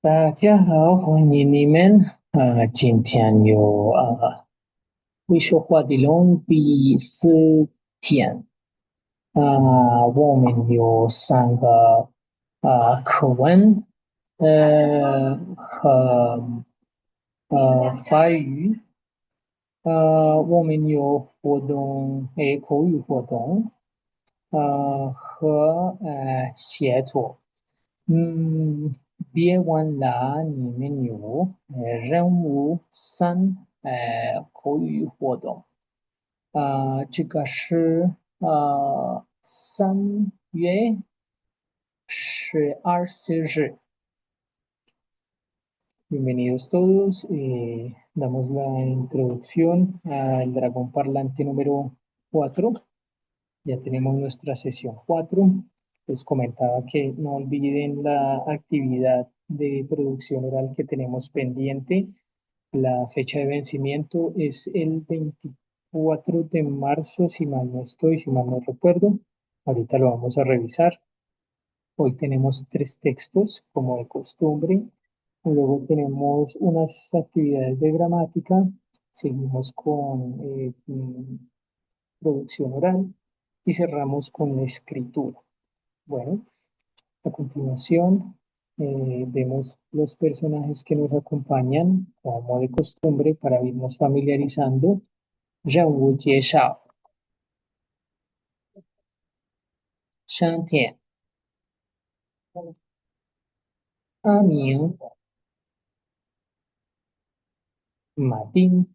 大家好，欢迎你们。今天有会说话的人第4天。我们有3个课文，和法语。我们有活动，口语活动，和写作。嗯，别忘了你们有任务3，口语活动。这个是3月14日。Bienvenidos todos. Damos la introducción al dragón parlante número 4. Ya tenemos nuestra sesión 4. Les comentaba que no olviden la actividad de producción oral que tenemos pendiente. La fecha de vencimiento es el 24 de marzo, si mal no estoy, si mal no recuerdo. Ahorita lo vamos a revisar. Hoy tenemos 3 textos, como de costumbre. Luego tenemos unas actividades de gramática. Seguimos con producción oral y cerramos con la escritura. Bueno, a continuación vemos los personajes que nos acompañan, como de costumbre, para irnos familiarizando. 任务介绍：山田、阿明、马丁、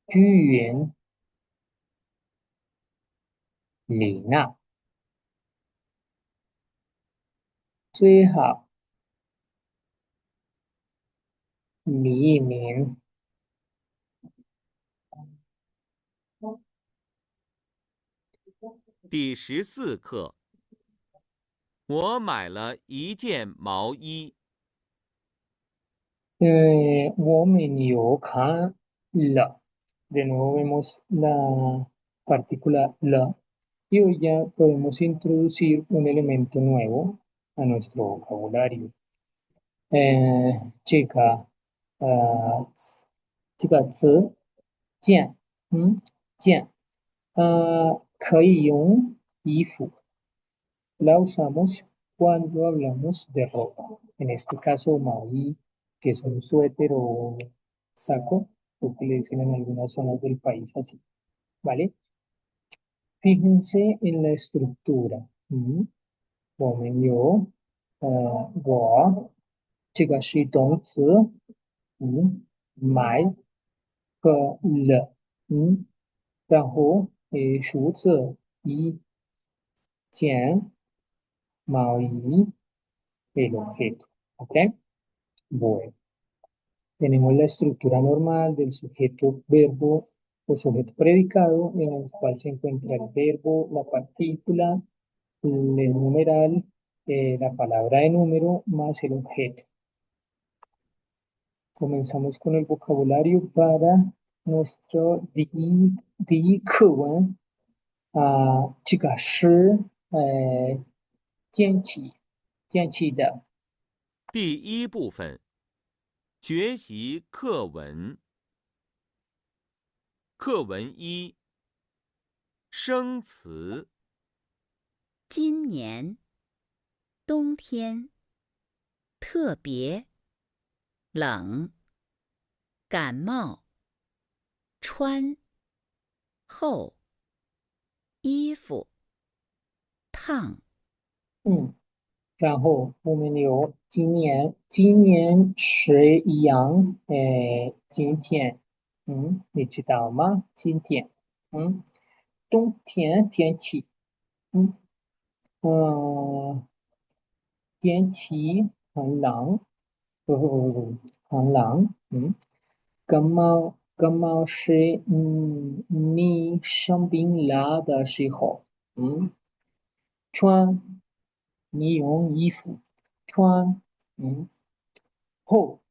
居原、李娜。最好李一鸣。第14课，我买了一件毛衣。我们有看了，de nuevo vemos la partícula la, y hoy ya podemos introducir un elemento nuevo a nuestro vocabulario. 这个词件，可以用衣服。La usamos cuando hablamos de ropa. En este caso, maorí, que es un suéter o un saco, lo que le dicen en algunas zonas del país así, ¿vale? Fíjense en la estructura. 我们有这个是动词，买和了，然后数字一件毛衣，el objeto, ¿ok? Bueno, tenemos la estructura normal del sujeto, verbo o sujeto predicado, en el cual se encuentra el verbo, la partícula, el numeral, la palabra de número más el objeto. Comenzamos con el vocabulario para nuestro di课文. 这个是天气的。第一部分，学习课文。课文1，生词。今年，冬天，特别，冷，感冒，穿，厚，衣服，烫。然后我们有今年是一样，今天，你知道吗？今天，冬天天气，嗯嗯，天气很冷，很冷，感冒是你生病了的时候，穿你用衣服穿，厚，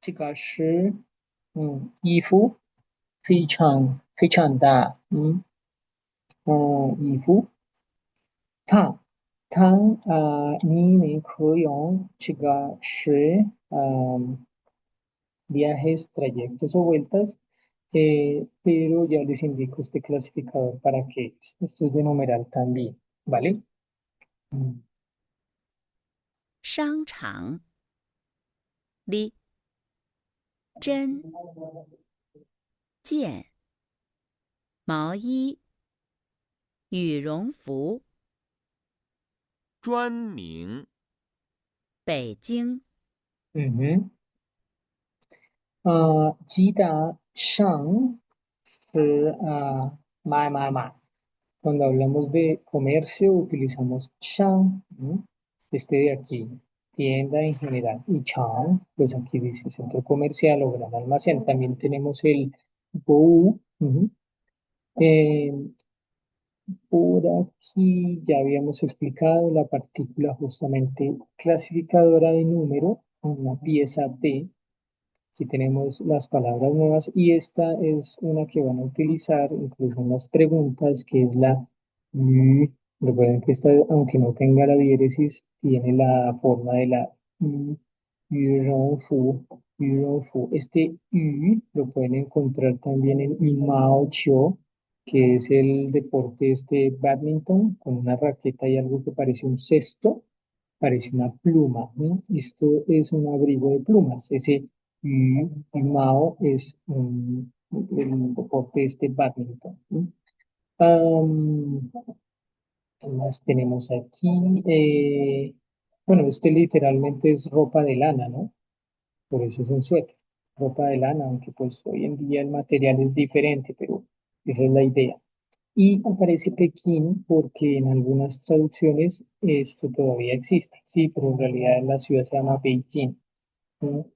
这个是衣服非常非常大，衣服烫你们可用这个是 viajes, trayectos o vueltas, pero ya les indico este clasificador para que esto es de numeral también, ¿vale? 商场里针剑毛衣羽绒服专名北京ujú. 鸡的上是买。Cuando hablamos de comercio utilizamos shang, ¿no? Este de aquí, tienda en general. Y chang, pues aquí dice centro comercial o gran almacén. También tenemos el bu. Ujú. Eh, por aquí ya habíamos explicado la partícula justamente clasificadora de número, una pieza D. Aquí tenemos las palabras nuevas y esta es una que van a utilizar incluso en las preguntas, que es la y. Recuerden que esta, aunque no tenga la diéresis, tiene la forma de la y, fu, fu. Este y lo pueden encontrar también en Mao Chio, que es el deporte este badminton, con una raqueta y algo que parece un cesto, parece una pluma, ¿no? Esto es un abrigo de plumas. Ese Mao es el deporte este badminton, ¿no? Am, ¿Qué más tenemos aquí? Bueno, este literalmente es ropa de lana, ¿no? Por eso es un suéter, ropa de lana, aunque pues hoy en día el material es diferente, pero esa es la idea. Y aparece Pekín porque en algunas traducciones esto todavía existe, sí, pero en realidad la ciudad se llama Beijing. ¿No?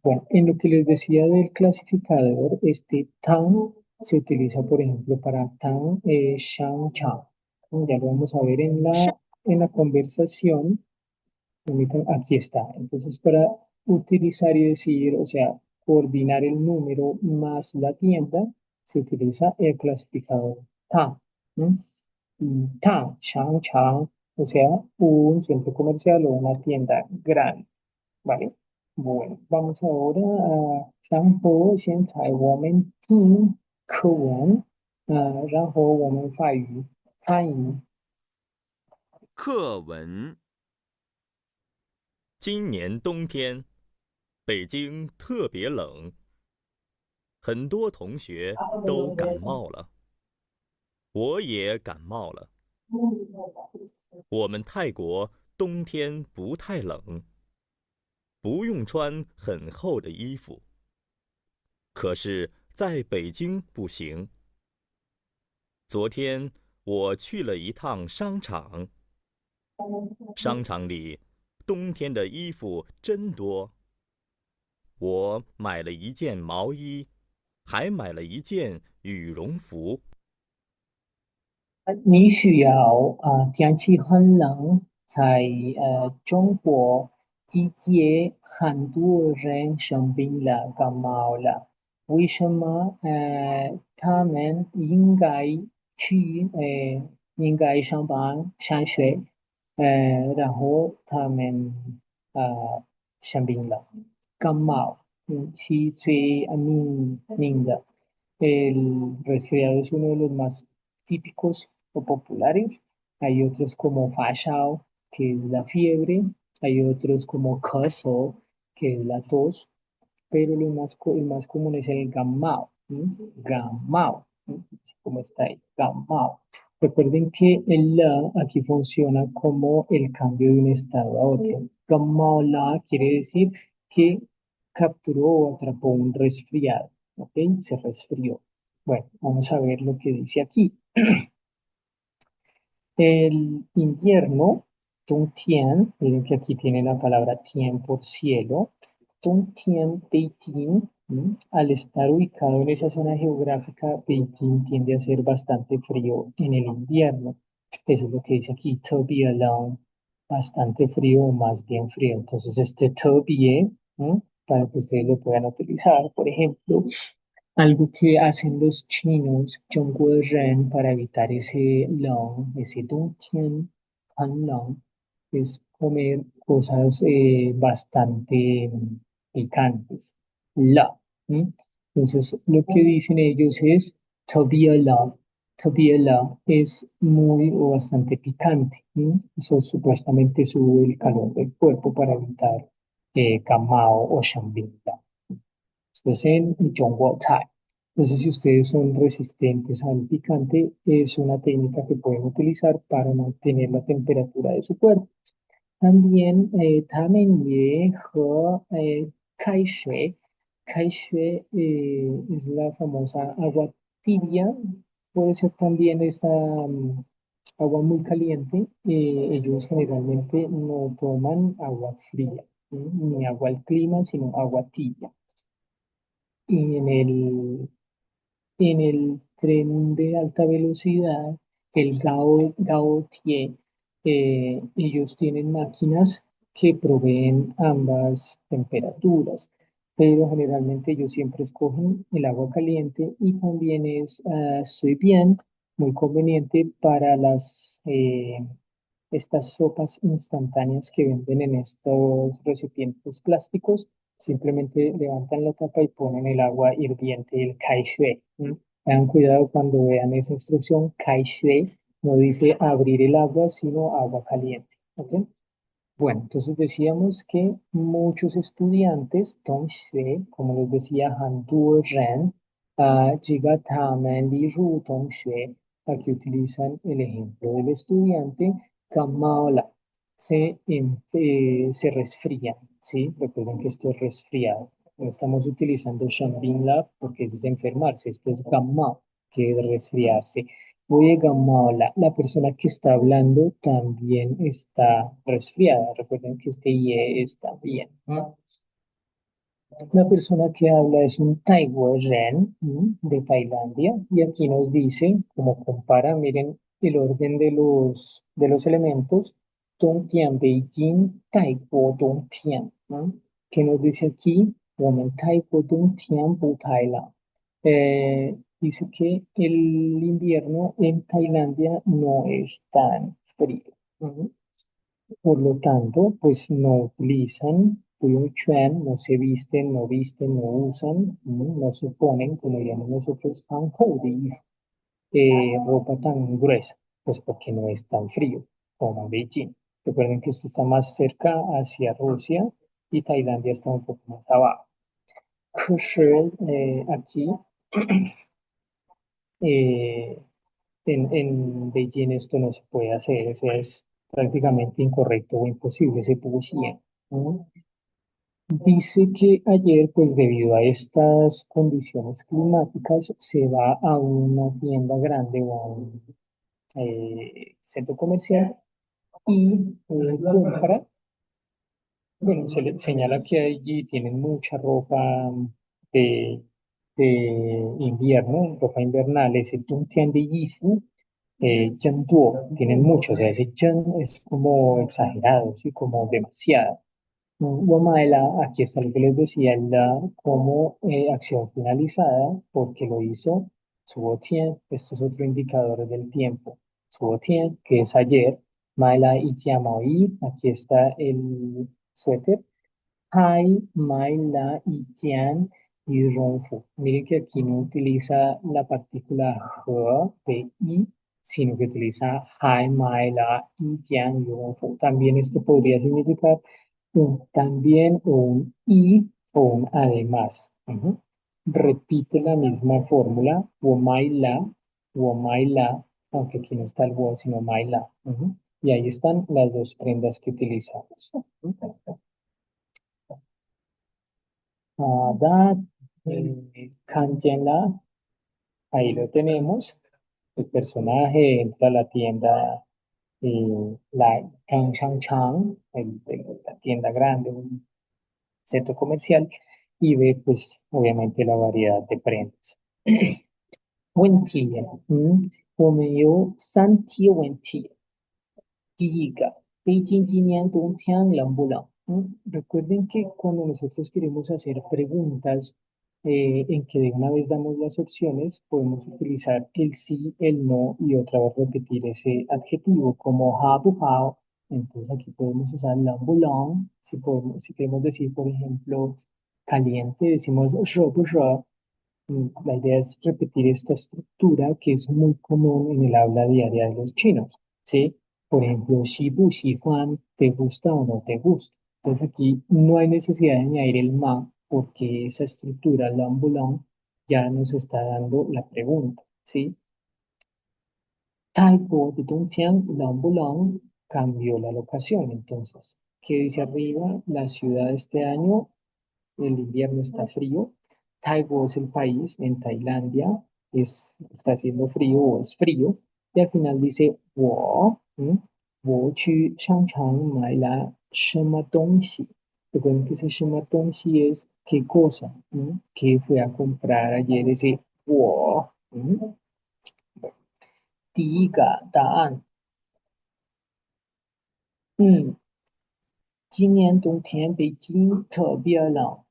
Bueno, en lo que les decía del clasificador, este Tang se utiliza, por ejemplo, para Tang Shang Chang. Ya lo vamos a ver en商la conversación. Aquí está. Entonces, para utilizar y decir, o sea, coordinar el número más la tienda, se utiliza el clasificador Tang. ¿No? Y Tang, Shang Chang, o sea, un centro comercial o una tienda grande. ¿Vale? Bueno, vamos ahora a 然后现在我们听课文，然后我们法语翻译。课文今年冬天，北京特别冷，很多同学都感冒了，我也感冒了。我们泰国冬天不太冷，不用穿很厚的衣服。可是在北京不行。昨天我去了一趟商场，商场里冬天的衣服真多。我买了一件毛衣，还买了一件羽绒服。你需要天气很冷，在中国季节很多人生病了，感冒了。为什么他们应该上班上学，然后他们生病了，感冒，是最明的。El resfriado es uno de los más típicos o populares. Hay otros como Fashao, que es la fiebre. Hay otros como Coso, que es la tos. Pero el más común es el Gammao. Gammao. Así como está ahí, Gammao. Recuerden que el la aquí funciona como el cambio de un estado a otro. Gammao la quiere decir que capturó o atrapó un resfriado. ¿Ok? Se resfrió. Bueno, vamos a ver lo que dice aquí. El invierno, Tien, miren que aquí tiene la palabra Tien por cielo. Tien Beijing, al estar ubicado en esa zona geográfica, Beijing tiende a ser bastante frío en el invierno. Eso es lo que dice aquí, to be alone, bastante frío o más bien frío. Entonces, este to be, para que ustedes lo puedan utilizar, por ejemplo. Algo que hacen los chinos, Zhongguo para evitar ese long, ese dongtian han long, es comer cosas bastante picantes. La. ¿M? Entonces, lo que dicen ellos es la. La es muy o bastante picante. ¿M? Eso supuestamente sube el calor del cuerpo para evitar Kamao o Shambinda. Esto es en Zhongguo Cai. Entonces, si ustedes son resistentes al picante, es una técnica que pueden utilizar para mantener la temperatura de su cuerpo. También, 他们也喝开水. Es la famosa agua tibia. Puede ser también esta agua muy caliente. Ellos generalmente no toman agua fría, ni agua al clima, sino agua tibia. Y en el tren de alta velocidad, el Gaotie, ellos tienen máquinas que proveen ambas temperaturas, pero generalmente ellos siempre escogen el agua caliente y también es bien, muy conveniente para estas sopas instantáneas que venden en estos recipientes plásticos. Simplemente levantan la tapa y ponen el agua hirviente, el kai shui. Tengan cuidado cuando vean esa instrucción, kai shui no dice abrir el agua, sino agua caliente. ¿Ok? Bueno, entonces decíamos que muchos estudiantes, Tongxue, como les decía, Han Duo Ren, Jiga Tamen Li Ru Tongxue, aquí utilizan el ejemplo del estudiante, Kamaola, se resfrían, ¿sí? Recuerden que esto es resfriado. No estamos utilizando Shambin Lab porque eso es enfermarse, esto es Gamao, que es resfriarse. Oye, Gamola, la persona que está hablando también está resfriada. Recuerden que este IE está bien. ¿No? La persona que habla es un Taiwo Ren de Tailandia y aquí nos dice, como compara, miren el orden de los elementos, Dongtian, Beijing, Taiwo, Dongtian. ¿No? ¿Qué nos dice aquí? Woman Taiwo, Dongtian, Bu Thailand. Dice que el invierno en Tailandia no es tan frío. ¿No? Por lo tanto, pues no utilizan Chuan, no se visten, no usan, no se ponen, como diríamos nosotros, tan hoodie, ropa tan gruesa, pues porque no es tan frío como en Beijing. Recuerden que esto está más cerca hacia Rusia y Tailandia está un poco más abajo. 可是, aquí eh, en Beijing esto no se puede hacer, eso es prácticamente incorrecto o imposible, se pusieron. Dice que ayer, pues debido a estas condiciones climáticas, se va a una tienda grande o a un centro comercial y compra. Bueno, se le señala que allí tienen mucha ropa de, de invierno, ropa invernal, ese Tuntian de Yifu, Yanduo, tienen mucho, o sea, ese Yan es como exagerado, ¿sí? Como demasiado. Guamaela, aquí está lo que les decía, la como acción finalizada, porque lo hizo Subotien, esto es otro indicador del tiempo. Subotien, que es ayer, Maela y Tiamaoi, aquí está el suéter. Hai, Maela y Tian y Ronfu. Miren que aquí no utiliza la partícula he de i, sino que utiliza Hai, Maela y Tian y Ronfu. También esto podría significar un también o un y o un además. Repite la misma fórmula, o maila, aunque aquí no está el wo, sino maila. Y ahí están las dos prendas que utilizamos. Da, Kanjenla, ahí lo tenemos. El personaje entra a la tienda, la Chang, la tienda grande, centro comercial y ve pues obviamente la variedad de prendas. 问题, 我们有3题问题. 第一个，北京今年冬天冷不冷? Recuerden que cuando nosotros queremos hacer preguntas en que de una vez damos las opciones, podemos utilizar el sí, el no y otra vez repetir ese adjetivo como have, have. Entonces aquí podemos usar l'ambulant. Si queremos decir, por ejemplo, caliente, decimos je. La idea es repetir esta estructura que es muy común en el habla diaria de los chinos, ¿sí? Por ejemplo, xi bu xi huan, ¿te gusta o no te gusta? Entonces aquí no hay necesidad de añadir el ma porque esa estructura, l'ambulant, ya nos está dando la pregunta, ¿sí? Taipo de Dongtian, l'ambulant cambió la locación. Entonces, ¿qué dice arriba? La ciudad este año el invierno está frío. Taiwán es el país, en Tailandia está haciendo frío o es frío. Y al final dice, 我去商场买了什么东西. Recuerden que ese 什么东西 es qué cosa, qué fue a comprar ayer ese 我. 第一个答案，今年冬天北京特别冷，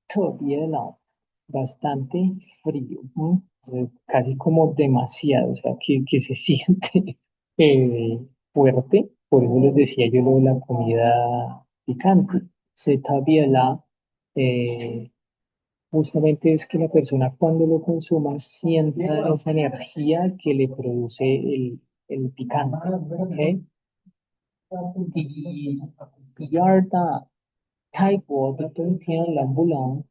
特别冷, bastante frío, casi como demasiado, o sea, que se siente fuerte. Por eso les decía yo lo de la comida picante. Se tabiela, justamente es que la persona cuando lo consuma sienta esa energía que le produce el picante. ¿Ok? 第二大，泰国的冬天冷不冷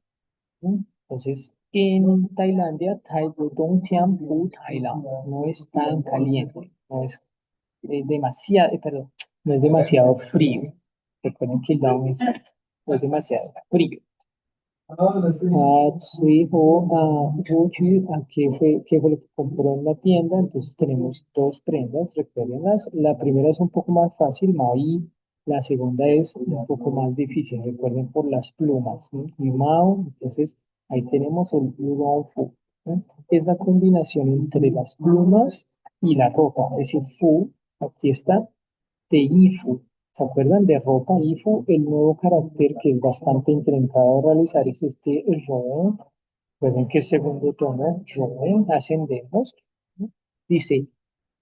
？entonces, en Tailandia, Taiwán Dongtian Pu Thailand, no es tan caliente, no es demasiado, perdón, no es demasiado frío. Recuerden que Long es, no es demasiado frío. ¿Qué fue lo que compró en la tienda? Entonces tenemos dos prendas, recuérdenlas. La primera es un poco más fácil, Maui. La segunda es un poco más difícil, recuerden por las plumas. Y Mao, entonces ahí tenemos el Udon Fu. Es la combinación entre las plumas y la ropa. Es decir, Fu, aquí está, de Ifu. ¿Se acuerdan de ropa IFU? El nuevo carácter que es bastante intentado realizar es este ro. Recuerden que el segundo tono, ro, ascendemos. Dice,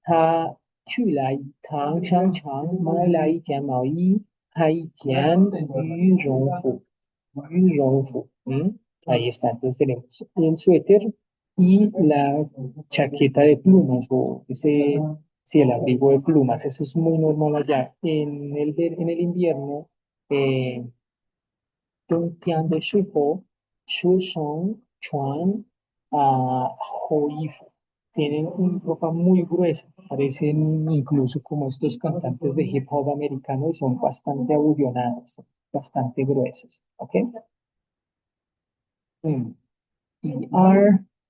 ha, chu lai, tang, shang, chang, mai lai, jian, mao yi, hai, jian, yu, rong, fu. Yu, rong, fu. Ahí está. Entonces tenemos el suéter y la chaqueta de plumas o ese. Sí, el abrigo de plumas, eso es muy normal allá. En el invierno, eh, Dongtian de Shuho, Shushong, Chuan, Hoifu. Tienen una ropa muy gruesa, parecen incluso como estos cantantes de hip hop americano y son bastante abullonadas, bastante gruesas. ¿Ok? Mm.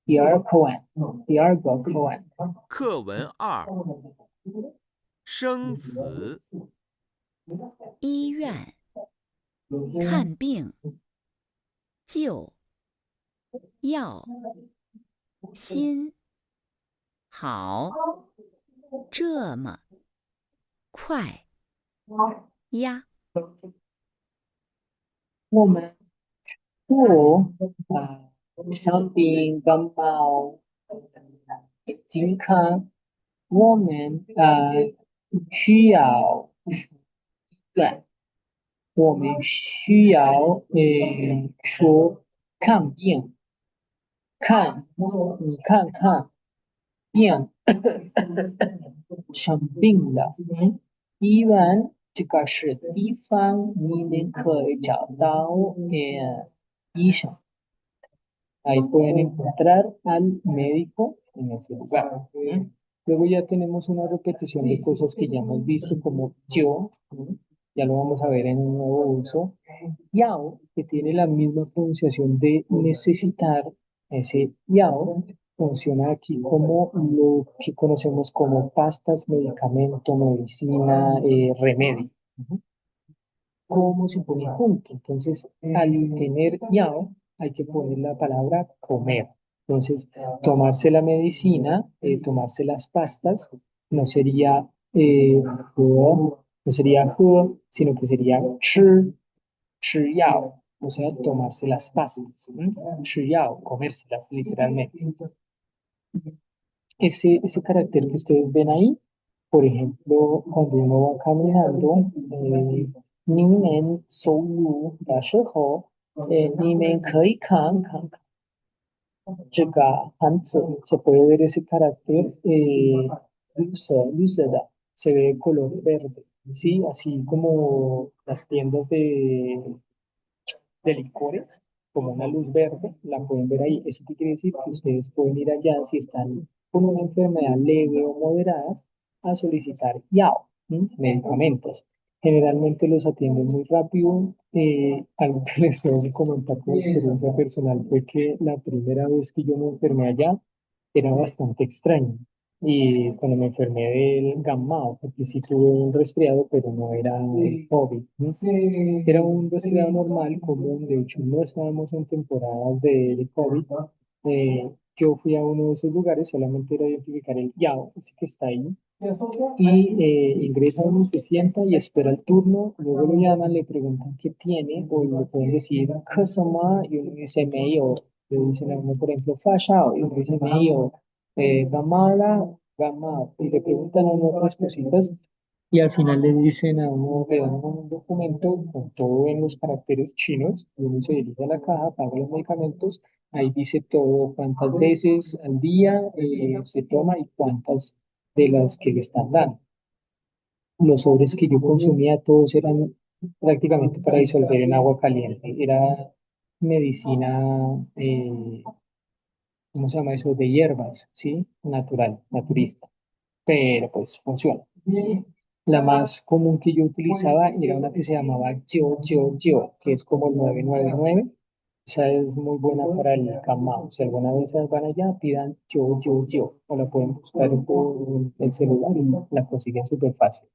ER Cohen, ER Cohen. 课文2生词医院看病救药心好这么快呀我们做生病感冒健康，我们需要对，我们需要说看病，你看看病生病了，医院这个是地方，你们可以找到医生。Ahí pueden encontrar al médico en ese lugar. Luego ya tenemos una repetición de cosas que ya hemos visto como yo, ya lo vamos a ver en un nuevo uso. Yao, que tiene la misma pronunciación de necesitar, ese yao funciona aquí como lo que conocemos como pastas, medicamento, medicina, remedio. ¿Cómo se pone junto? Entonces, al tener yao, hay que poner la palabra comer. Entonces, tomarse la medicina, tomarse las pastas, no sería no sería sino que sería 吃 yao. o sea, tomarse las pastas, chuyao, comérselas, literalmente. Ese carácter que ustedes ven ahí, por ejemplo, cuando uno va caminando, ni men sou yu da shihou, ni men kei kan 这个汉字 se puede ver ese carácter lucida, se ve de color verde, ¿sí? Así como las tiendas de licores, como una luz verde, la pueden ver ahí. ¿Eso qué quiere decir? Que ustedes pueden ir allá si están con una enfermedad leve o moderada a solicitar YAO, ¿sí? Medicamentos. Generalmente los atienden muy rápido. Algo que les tengo que comentar como experiencia personal fue que la primera vez que yo me enfermé allá era bastante extraño. Y cuando me enfermé del gamao, porque sí tuve un resfriado, pero no era el COVID, ¿no? Era un resfriado normal, común. De hecho, no estábamos en temporadas de COVID. Yo fui a uno de esos lugares, solamente era identificar el YAO, ese que está ahí, y ingresa uno, se sienta y espera el turno. Luego lo llaman, le preguntan qué tiene, o le pueden decir, ¿qué y uno dice medio. Le dicen a uno, por ejemplo, fashao, y uno dice medio, gamala, gamao, y le preguntan a uno otras cositas. Y al final le dicen a uno, le dan un documento con todo en los caracteres chinos, y uno se dirige a la caja, paga los medicamentos, ahí dice todo, cuántas veces al día se toma y cuántas de las que le están dando. Los sobres que yo consumía, todos eran prácticamente para disolver en agua caliente. Era medicina, ¿cómo se llama eso? De hierbas, ¿sí? Natural, naturista, pero pues funciona. La más común que yo utilizaba era una que se llamaba Yo, que es como el 999. Esa es muy buena para el camao. Si alguna vez van allá, pidan Yo, o la pueden buscar por el celular y la consiguen súper fácil.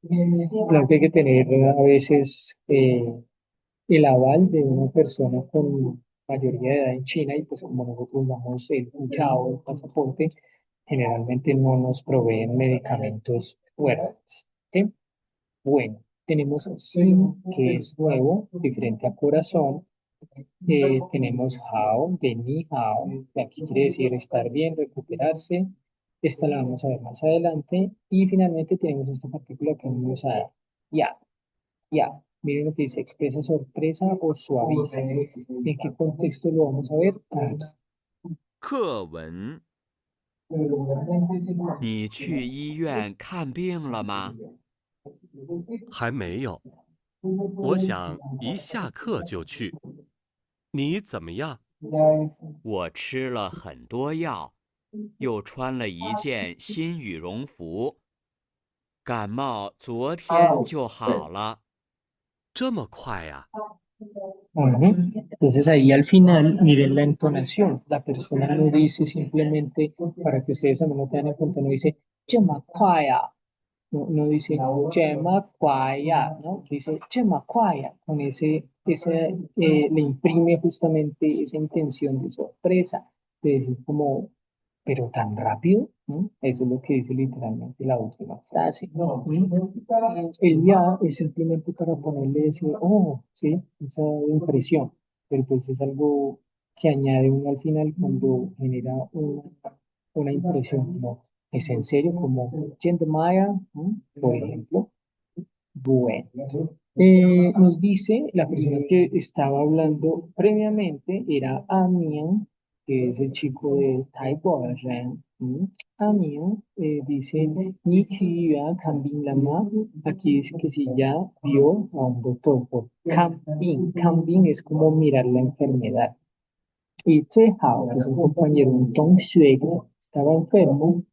Claro que hay que tener a veces el aval de una persona con mayoría de edad en China, y pues como nosotros damos el Yao, el pasaporte, generalmente no nos proveen medicamentos fuertes. ¿Ok? Bueno, tenemos Xin, que es nuevo, diferente a corazón. Tenemos Hao, de Ni Hao, que aquí quiere decir estar bien, recuperarse. Esta la vamos a ver más adelante. Y finalmente tenemos esta partícula que es muy usada, Ya, Ya. Miren lo que dice, expresa sorpresa o suaviza. ¿En qué contexto lo vamos a ver? Aquí. 课文：你去医院看病了吗？还没有，我想一下课就去。你怎么样？我吃了很多药，又穿了一件新羽绒服，感冒昨天就好了。这么快呀？Ujú. Entonces ahí al final, miren la entonación. La persona no dice simplemente, para que ustedes también lo tengan en cuenta, no dice, Chemakwaya. No, no dice, Chemakwaya, ¿no? Dice, Chemakwaya. Con le imprime justamente esa intención de sorpresa, de decir como, pero tan rápido, ¿no? Eso es lo que dice literalmente la última frase. ¿No? El ya es simplemente para ponerle ese, oh, sí, esa impresión, pero pues es algo que añade uno al final cuando genera una impresión como, es en serio, como Chen de Maya, ¿no? Por ejemplo. Bueno, nos dice la persona que estaba hablando previamente era Amian, que es el chico de Taiwan. Amian dice, Ni ya Kambin Lama. Aquí dice que si ya vio a un doctor por Kambin. Kambin es como mirar la enfermedad. Y Hao, que es un compañero, un Tongxue, que estaba enfermo,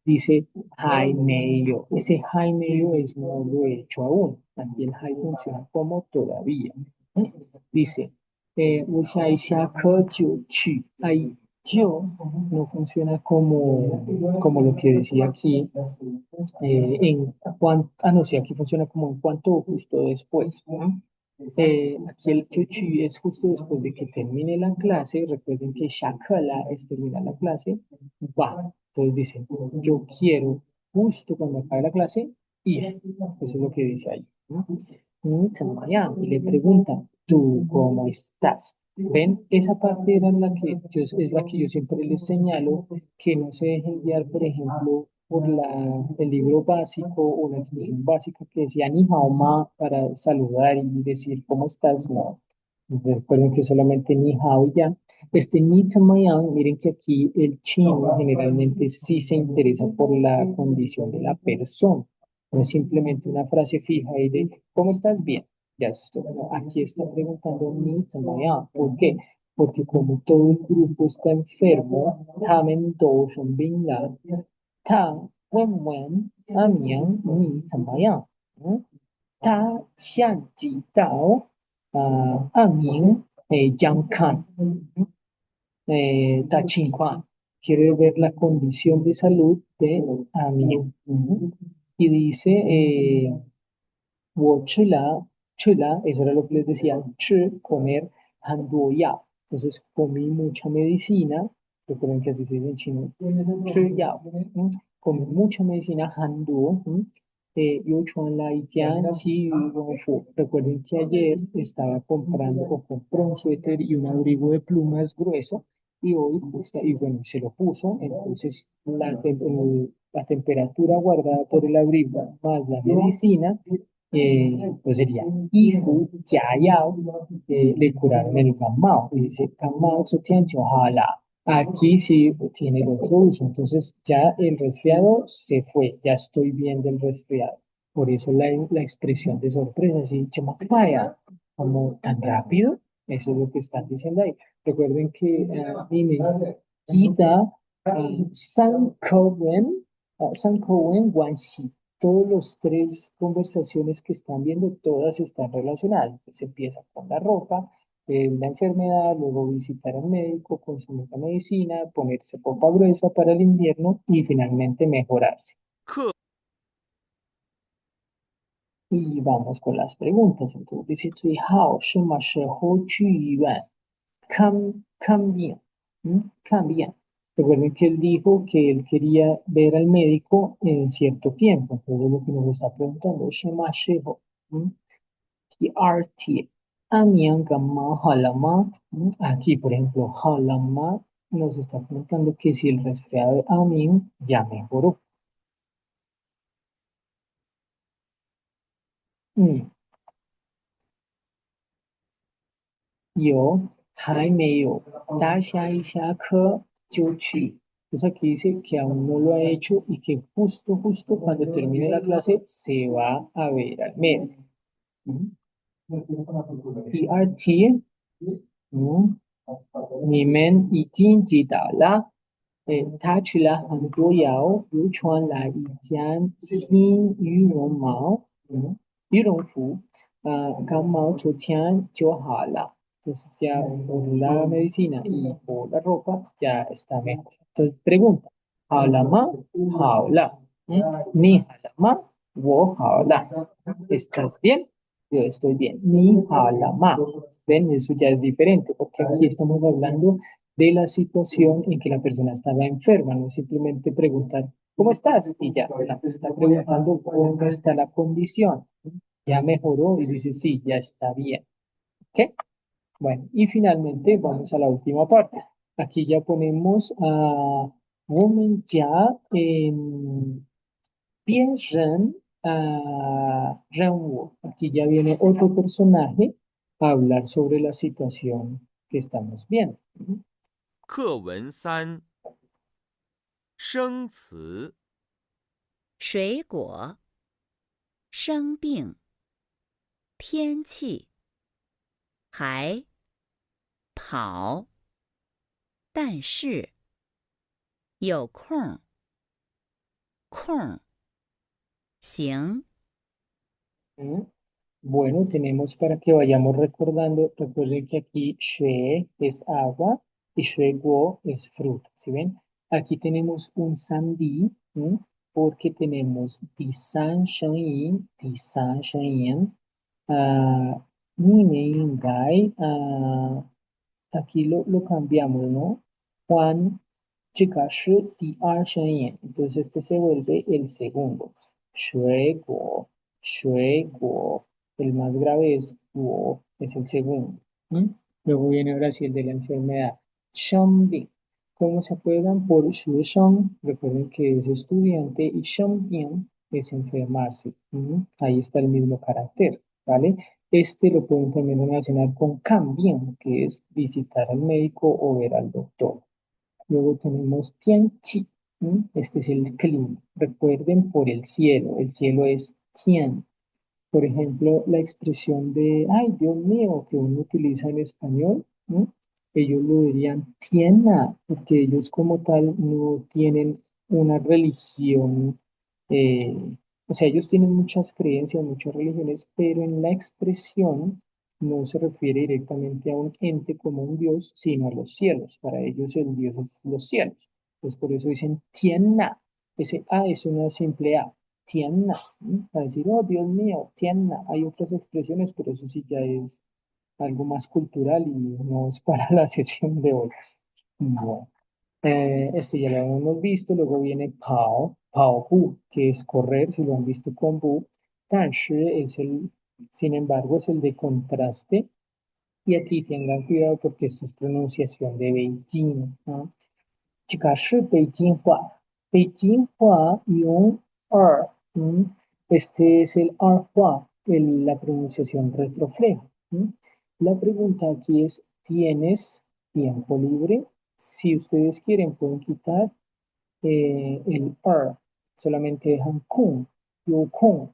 dice Jaime. Ese Jaime es no lo he hecho aún. También Jai funciona como todavía. ¿Eh? Dice, Usai Shaka Chu. Ahí yo no funciona como lo que decía aquí. En cuanto, no, sí, aquí funciona como en cuanto o justo después. ¿No? Aquí el chuchi es justo después de que termine la clase. Recuerden que shakala es terminar la clase. Va. Entonces dicen, yo quiero justo cuando acabe la clase ir. Eso es lo que dice ahí, ¿no? ni怎么样, y le pregunta, ¿tú cómo estás? ¿Ven? Esa parte era es la que yo siempre les señalo, que no se dejen guiar, por ejemplo, por el libro básico o la instrucción básica que decía ni hao ma para saludar y decir ¿cómo estás? No. Recuerden que solamente ni hao y ya. Este ni Yang, miren que aquí el chino generalmente sí se interesa por la condición de la persona. No es simplemente una frase fija y de ¿cómo estás? Bien. Ya eso es todo. No, aquí está preguntando ni Yang. ¿Por qué? Porque como todo el grupo está enfermo, tamen do son bin la, ta wen wen, amian ni Yang. 他像知道阿明将看da Chinquan. Quiere ver la condición de salud de Amin. Y dice, 我吃了, eso era lo que les decía, 吃, comer, 很多药. Entonces comí mucha medicina, recuerden que así se dice en chino, 吃药, comí mucha medicina, 很多, yo chuan la itian, si fu. Recuerden que ayer estaba comprando o compró un suéter y un abrigo de plumas grueso y hoy y bueno, se lo puso, entonces la temperatura guardada por el abrigo más la medicina pues sería Ifu Jiayao, le curaron el Gammao. Y dice Gammao Ojalá. Aquí sí tiene el otro uso. Entonces ya el resfriado se fue, ya estoy bien del resfriado. Por eso la expresión de sorpresa, así, vaya, como tan rápido, eso es lo que están diciendo ahí. Recuerden que dime, Gita, San Cowen, San Cowen, Guanxi. Todos los tres conversaciones que están viendo, todas están relacionadas. Entonces empieza con la ropa, la enfermedad, luego visitar al médico, consumir la medicina, ponerse ropa gruesa para el invierno y finalmente mejorarse. 课 Y vamos con las preguntas. Entonces dice, 最好什么时候去医院看病? Bien. Recuerden que él dijo que él quería ver al médico en cierto tiempo. Entonces lo que nos está preguntando, 什么时候? TRT. Aquí, por ejemplo, halama nos está preguntando que si el resfriado de Amin ya mejoró. Mm, Yo, Jaime, Yuchi. Entonces aquí dice que aún no lo ha hecho y que justo cuando termine la clase se va a ver al médico. Mm. TRT. Mm. 你们已经知道了，他去了很多药，流传了一件新羽绒服，羽绒服，感冒昨天就好了。entonces ya por la medicina y por la ropa ya está mejor. Entonces pregunta, ¿habla más? Habla. Ni habla más, wo habla. ¿Estás bien? Yo estoy bien. Ni habla más. ¿Ven? Eso ya es diferente porque aquí estamos hablando de la situación en que la persona estaba enferma, no es simplemente preguntar, ¿cómo estás? Y ya, la está preguntando cómo está la condición. Ya mejoró y dice, sí, ya está bien. ¿Ok? Bueno, y finalmente vamos a la última parte. Aquí ya ponemos a woman ya bien ren Renwu. Aquí ya viene otro personaje a hablar sobre la situación que estamos viendo. 课文3生词水果、生病、天气、还、跑、但是、有空、空、行。Mm. Bueno, tenemos para que vayamos recordando, recuerden que aquí shue es agua y shue guo es fruta, ¿sí ven? Aquí tenemos un sandí, porque tenemos di san shen yin, ni me yin gai, aquí lo cambiamos, ¿no? Juan chica shi di ar shen yin, entonces este se vuelve el segundo, shue guo, shue guo. El más grave es Wo, es el segundo. ¿M? Luego viene ahora sí el de la enfermedad. Shambing. ¿Cómo se acuerdan? Por Shushang, recuerden que es estudiante, y Shambing es enfermarse. ¿M? Ahí está el mismo carácter, ¿vale? Este lo pueden también relacionar con Kambing, que es visitar al médico o ver al doctor. Luego tenemos Tianqi. Este es el clima. Recuerden por el cielo. El cielo es Tian. Por ejemplo, la expresión de, ay, Dios mío, que uno utiliza en español, ¿no? Ellos lo dirían tiena, porque ellos como tal no tienen una religión, eh, o sea, ellos tienen muchas creencias, muchas religiones, pero en la expresión no se refiere directamente a un ente como un dios, sino a los cielos. Para ellos el dios es los cielos. Entonces por eso dicen tiena. Ese A es una simple A. Tiana, ¿no? Para decir, oh Dios mío, tiana. Hay otras expresiones, pero eso sí ya es algo más cultural y no es para la sesión de hoy. Bueno, este ya lo hemos visto. Luego viene Pao, Pao Bu, que es correr, si lo han visto con Bu. Tanshi es el, sin embargo, es el de contraste. Y aquí tengan cuidado porque esto es pronunciación de Beijing, ¿no? 这个是北京话，北京话用 R, este es el R 话, la pronunciación retrofleja. La pregunta aquí es, ¿tienes tiempo libre? Si ustedes quieren, pueden quitar el R, solamente dejan kun, yo kun.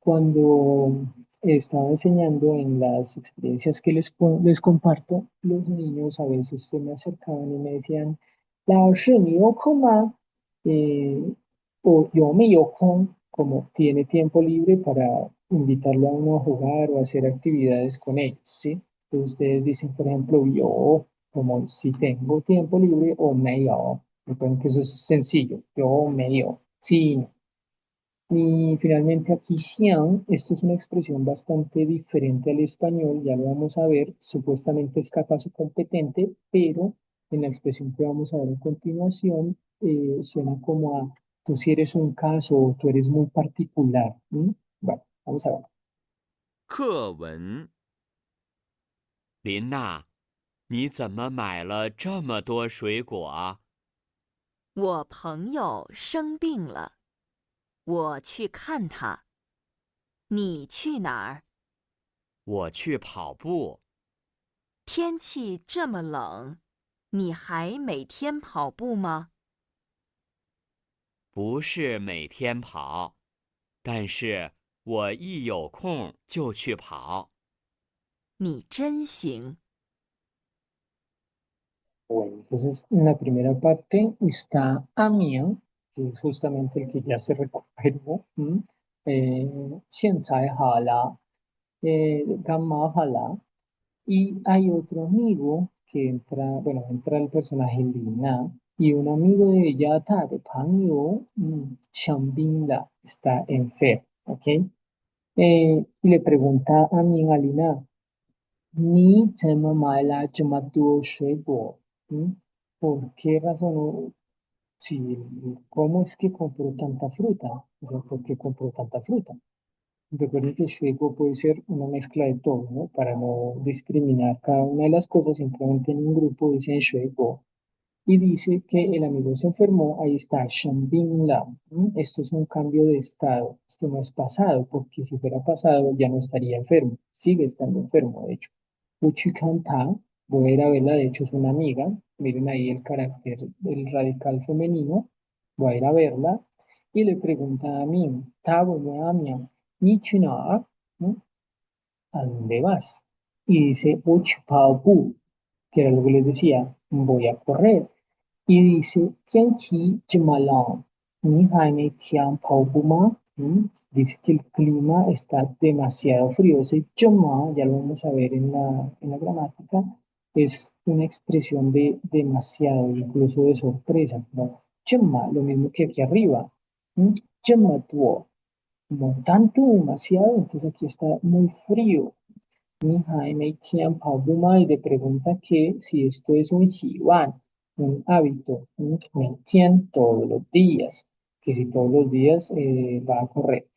Cuando estaba enseñando en las experiencias que les comparto, los niños a veces se me acercaban y me decían, "老师, ¿你有空吗?" O yo me con, como tiene tiempo libre para invitarlo a uno a jugar o a hacer actividades con ellos, ¿sí? Entonces ustedes dicen, por ejemplo, yo, como si tengo tiempo libre, o me yo. Recuerden que eso es sencillo, yo me yo, sí, no. Y finalmente aquí xiang, esto es una expresión bastante diferente al español, ya lo vamos a ver, supuestamente es capaz o competente, pero en la expresión que vamos a ver a continuación suena como a tú si eres un caso o tú eres muy particular. Bueno, vamos a ver. 课文。琳娜，你怎么买了这么多水果啊？我朋友生病了，我去看他。你去哪儿？我去跑步。天气这么冷，你还每天跑步吗？不是每天跑，但是我一有空就去跑。你真行。Bueno, entonces en la primera parte está Amiens, que es justamente el que ya se recuperó. 现在好了, gamma ojalá. Y hay otro amigo que entra, bueno, entra el personaje Lina y un amigo de ella, Ta, de Pangyo, Shambinla, está enfermo, ¿ok? Y le pregunta a mi Lina, ni tema mala chamatu shego, ¿por qué razón, si, cómo es que compró tanta fruta? O sea, ¿por qué compró tanta fruta? Recuerden que Shueiko puede ser una mezcla de todo, ¿no? Para no discriminar cada una de las cosas, simplemente en un grupo dicen Shueiko. Y dice que el amigo se enfermó, ahí está Shambin La. Esto es un cambio de estado, esto no es pasado, porque si fuera pasado ya no estaría enfermo, sigue estando enfermo, de hecho. Uchi Kanta, voy a ir a verla, de hecho es una amiga, miren ahí el carácter del radical femenino, voy a ir a verla y le pregunta a mí, Tabo, ni Chinar, ¿a dónde vas? Y dice, Uchi Pao Bu, que era lo que les decía, voy a correr. Y dice, Tianqi Jimalong, ni Jaime Tian Paubuma, dice que el clima está demasiado frío. Ese Jima, ya lo vamos a ver en la gramática, es una expresión de demasiado, incluso de sorpresa, como Jima, lo mismo que aquí arriba. Jima tuo, como tanto, demasiado, entonces aquí está muy frío. Mi Jaime Tian Buma y le pregunta que si esto es un Chiwan, un hábito, un Tian todos los días, que si todos los días va a correr.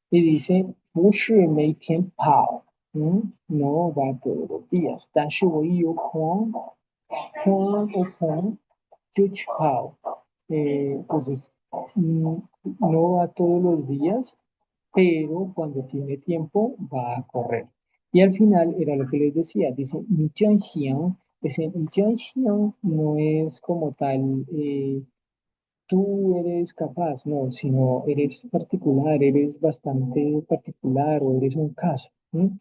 Y dice 不是每天跑，no va todos los días，但是我有空o con Chuchao. Entonces, no va todos los días, pero cuando tiene tiempo va a correr. Y al final era lo que les decía, dice, "你真行", ese "你真行" no es como tal, tú eres capaz, no, sino eres particular, eres bastante particular o eres un caso.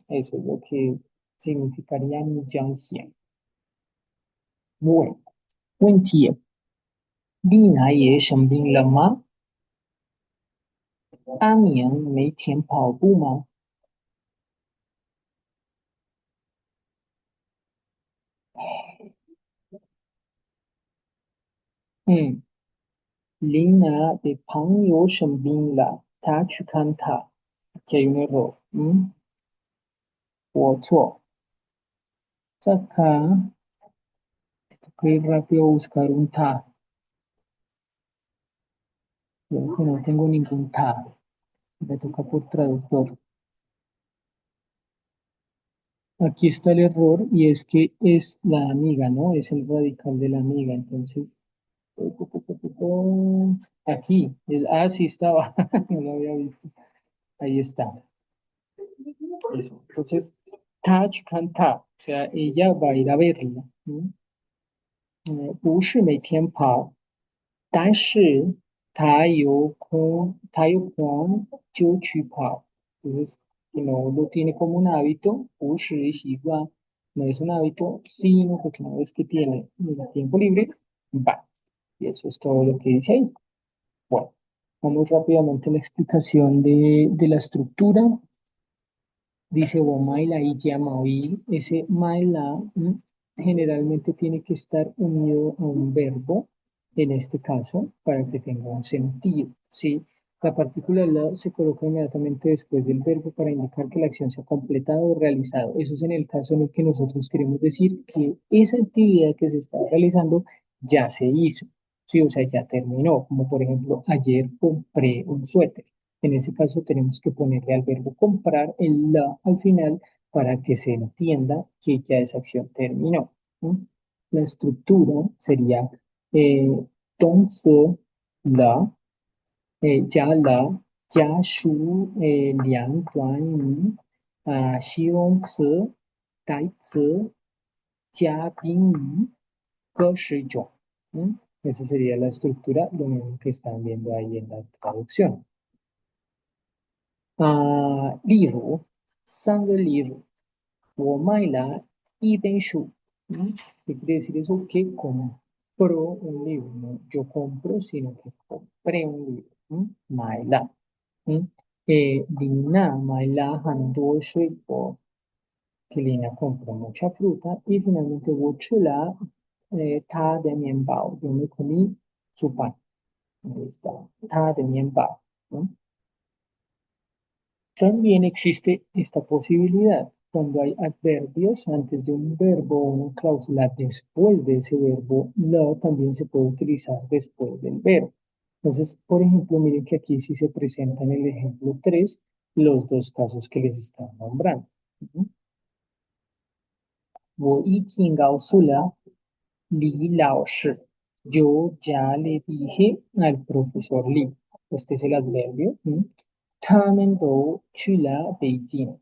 Eso es lo que significaría 你真行. Bueno, 问题，丽娜也生病了吗？阿明每天跑步吗？嗯，丽娜的朋友生病了，她去看他。Aquí hay un error. 我错。Acá tengo que ir rápido a buscar un ta. Creo que no tengo ningún ta. Me toca por traductor. Aquí está el error y es que es la amiga, ¿no? Es el radical de la amiga. Entonces, aquí. Sí estaba. No lo había visto. Ahí está. Eso. Entonces, touch canta, o sea, ella va a ir a verla. 不是每天跑，但是他有空就去跑. Entonces, que no lo tiene como un hábito, 不是习惯, no es un hábito, sino que una vez que tiene el tiempo libre, va. Y eso es todo lo que dice ahí. Bueno, vamos rápidamente a la explicación de la estructura. Dice Womaila y Yamaoí, ese Maila generalmente tiene que estar unido a un verbo, en este caso, para que tenga un sentido, ¿sí? La partícula la se coloca inmediatamente después del verbo para indicar que la acción se ha completado o realizado. Eso es en el caso en el que nosotros queremos decir que esa actividad que se está realizando ya se hizo, ¿sí? O sea, ya terminó, como por ejemplo, ayer compré un suéter. En ese caso tenemos que ponerle al verbo comprar el la al final para que se entienda que ya esa acción terminó. La estructura sería eh, 动词 la, 加了, 加数, 两短语, 形容词, 代词, 加宾语, 各是一种. Esa sería la estructura, lo mismo que están viendo ahí en la traducción. 例如，3个例如，我买了一本书. ¿Qué quiere decir eso? Que compró un libro. No yo compro, sino que compré un libro. Maila. Lina, Maila, Hando, Shuipo. Que Lina compró mucha fruta. Y finalmente, Wuchula, Ta de Mienbao. Yo me comí su pan. Ahí está. Ta de Mienbao. También existe esta posibilidad. Cuando hay adverbios antes de un verbo o una cláusula después de ese verbo, la también se puede utilizar después del verbo. Entonces, por ejemplo, miren que aquí sí se presenta en el ejemplo 3 los dos casos que les estaba nombrando. 我已经告诉了李老师. Yo ya le dije al profesor Li. Este es el adverbio. 他们都去了北京.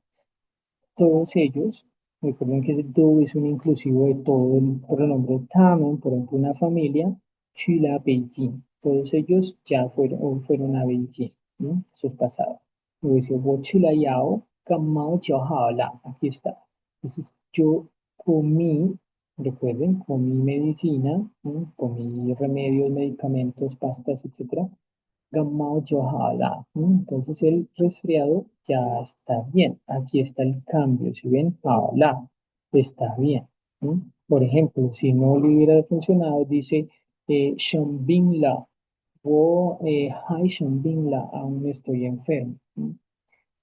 Todos ellos, recuerden que ese do es un inclusivo de todo el pronombre tamen, por ejemplo, una familia, Chula Beijing. Todos ellos ya fueron a Beijing. Eso es pasado. Luego dice, "wo chula yao, gamao jiao hao la". Aquí está. Entonces, yo comí, recuerden, comí medicina, comí remedios, medicamentos, pastas, etcétera. Gamao Yohala. Entonces el resfriado ya está bien. Aquí está el cambio. Si ven, Paola está bien. Por ejemplo, si no le hubiera funcionado, dice Shambinla o Hai Shambinla, aún estoy enfermo.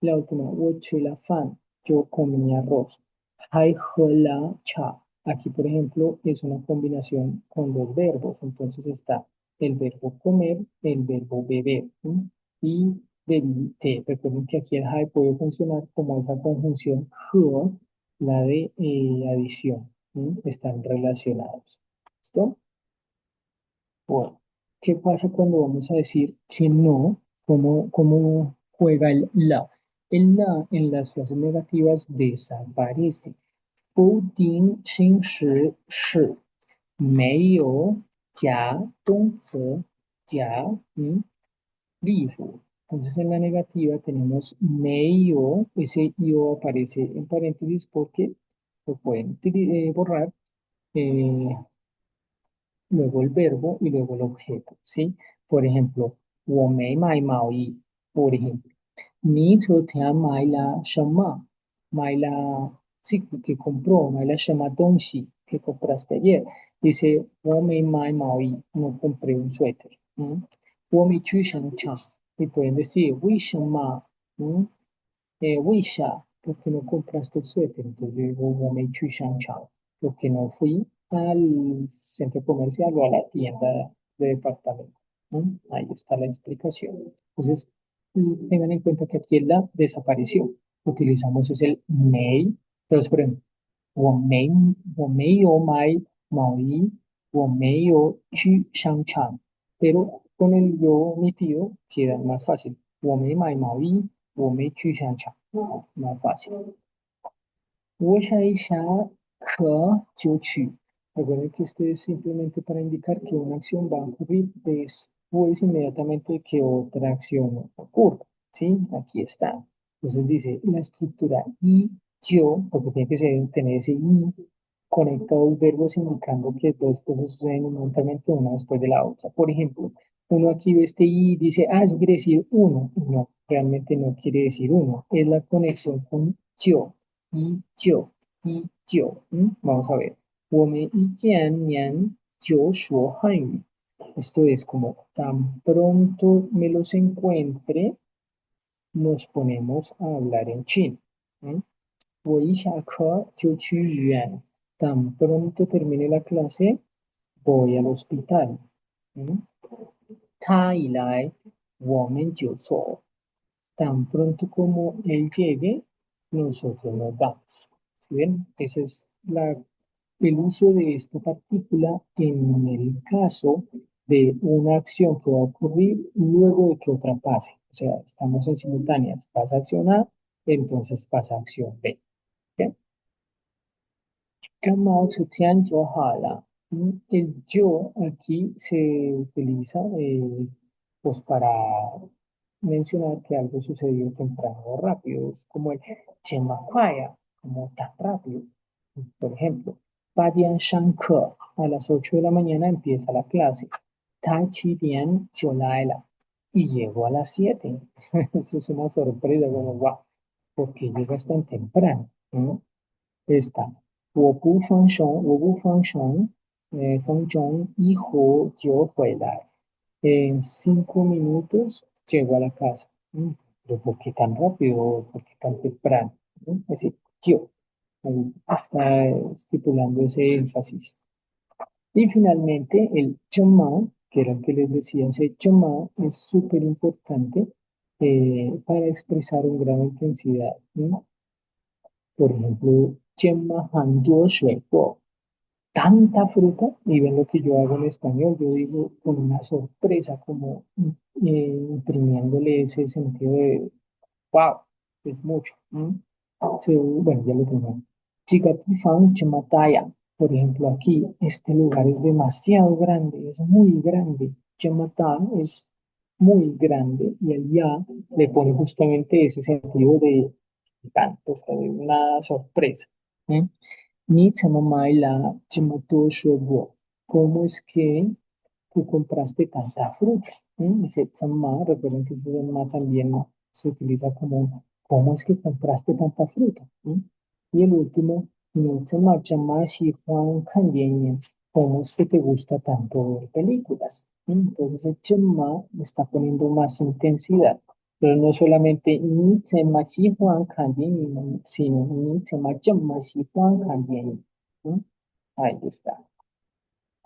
La última, Wochila Fan, yo comí arroz. Hai Hola Cha. Aquí, por ejemplo, es una combinación con dos verbos. Entonces está el verbo comer, el verbo beber. Y del te. Recuerden que aquí el hay puede funcionar como esa conjunción和, la de adición. Están relacionados. ¿Listo? Bueno, ¿qué pasa cuando vamos a decir que no? ¿Cómo juega el la? El la en las frases negativas desaparece. 不定心时是没有加动词加例符. Entonces en la negativa tenemos medio, ese yo aparece en paréntesis porque lo pueden borrar, eh, luego el verbo y luego el objeto, ¿sí? Por ejemplo, 我没买毛衣, por ejemplo. 你昨天买了什么？买了 sí, que compró, 买了什么东西 que compraste ayer. Dice, 我没买毛衣, no compré un suéter. 我没去商场. Y pueden decir, 为什么? 为啥? Porque no compraste el suéter. Entonces yo digo, 我没去商场. Porque no fui al centro comercial o a la tienda de departamento. Ahí está la explicación. Entonces, y tengan en cuenta que aquí el la desapareció. Utilizamos es el may. Entonces, por ejemplo, 我没有去商场. Pero con el yo omitido queda más fácil. 我没买毛衣,我没去商场. Más fácil. 我想一下可就去. Recuerden que esto es simplemente para indicar que una acción va a ocurrir después inmediatamente de que otra acción ocurra. ¿Sí? Aquí está. Entonces dice la estructura y yo, porque tiene que tener ese y conecta dos verbos indicando que dos cosas suceden momentáneamente una después de la otra. Por ejemplo, uno aquí ve este y dice, eso quiere decir uno. No, realmente no quiere decir uno. Es la conexión con yo y yo y yo. Vamos a ver. 我们一见面就说汉语. Esto es como tan pronto me los encuentre, nos ponemos a hablar en chino. 我一下课就去医院. Tan pronto termine la clase, voy al hospital. 他一来,我们就走. Tan pronto como él llegue, nosotros nos vamos. ¿Sí ven? Ese es el uso de esta partícula en el caso de una acción que va a ocurrir luego de que otra pase. O sea, estamos en simultáneas. Pasa acción A, entonces pasa acción B. ¿Ok? 干毛吃天就好了. El yo aquí se utiliza pues para mencionar que algo sucedió temprano o rápido. Es como el chemakwaya, como tan rápido. Por ejemplo, Padian Shankar, a las 8 de la mañana empieza la clase. Tai Chi Dian Cholaela. Y llegó a las 7. Eso es una sorpresa, como wow, porque llegas tan temprano. Está. 我不放松,分钟以后就回来. En 5 minutos llego a la casa. Pero ¿por qué tan rápido? ¿Por qué tan temprano? Es decir, yo. Ahí está estipulando ese énfasis. Y finalmente el chama, que era el que les decía, ese chama es súper importante para expresar un grado de intensidad. Por ejemplo, Chema Handua Shuepo, tanta fruta, y ven lo que yo hago en español, yo digo con una sorpresa, como imprimiéndole ese sentido de wow, es mucho. Bueno, ya lo tengo. Chicatifan Chemataya, por ejemplo, aquí, este lugar es demasiado grande, es muy grande. Chematá es muy grande, y el ya le pone justamente ese sentido de tanto, o sea, de una sorpresa. Ni chamamaila chimoto shueguo. ¿Cómo es que tú compraste tanta fruta? Dice chamá, recuerden que ese chamá también se utiliza como ¿cómo es que compraste tanta fruta? Y el último, ni chamá chamá si Juan Candiña. ¿Cómo es que te gusta tanto ver películas? Entonces el chamá me está poniendo más intensidad. Pero no solamente ni se machi Juan Candiña, sino ni se machi Juan Candiña. Ahí está.